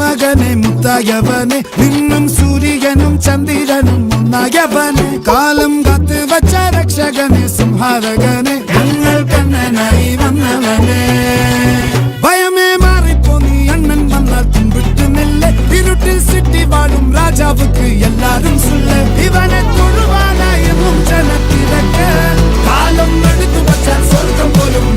മകനെ മുത്തായവനെ നിന്നും സൂര്യനും ചന്ദ്രനും ഒന്നായവനെ കാലം കാത്ത് വച്ച രക്ഷകനെ സംഹാരകനെ ഞങ്ങൾ കണ്ണനായി വന്നവനെ ഭയമേ മാറിപ്പോ നീ അണ്ണൻ വന്നാൽ തുമ്പിട്ടുന്നില്ല ഇരുട്ടിൽ സിറ്റി വാഴും രാജാവുക്ക് എല്ലാരും സുല്ല ഇവനെ തൊഴുവാനായെന്നും ജനത്തിരക്ക് കാലം എടുത്തു വച്ചാൽ സ്വർഗം പോലും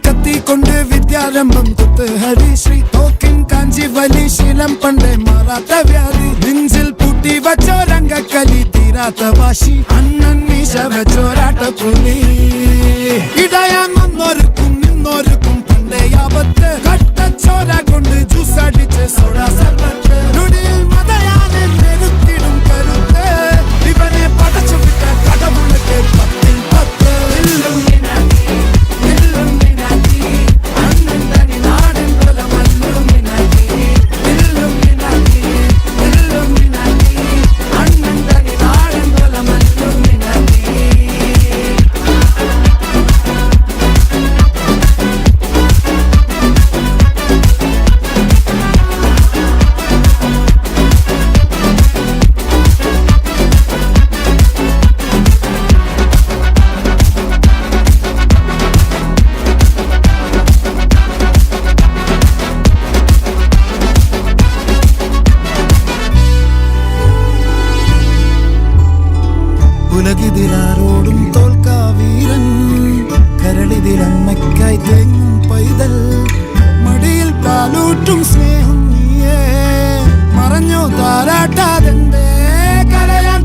കത്തിക്കൊണ്ട് വിദ്യാരംഭം കുത്ത് ഹരിശ്രീ തോക്കിൻ കാഞ്ചി വലി ശീലം പണ്ടേ മാറാത്ത വ്യാധി നെഞ്ചിൽ പൂട്ടി വച്ചോരംഗക്കലി തീരാത്ത വാശി അണ്ണൻ മീശ വെച്ചോരാട്ട പുലി ഇടയാൻ വന്നോർക്കും നിന്നോർക്കും പണ്ടേ ആപത്ത് കട്ടച്ചോര കൊണ്ട് ജ്യൂസ് അടിച്ച് സോഡ സർബത്ത് നൊടിയിൽ മതയാനെ നെരുത്തിടും കരുത്ത് ഇവനെ പടച്ചു വിട്ട കടവുളക്ക് 10-10 ഉലകിതിരാരോടും തോൽക്കാ വീരൻ കരളിതിരമ്മയ്ക്കായി തേങ്ങും പൈതൽ മടിയിൽ പാലൂട്ടും സ്നേഹം നീയേ മറഞ്ഞോ താരാട്ടാതെന്തേ കരയാൻ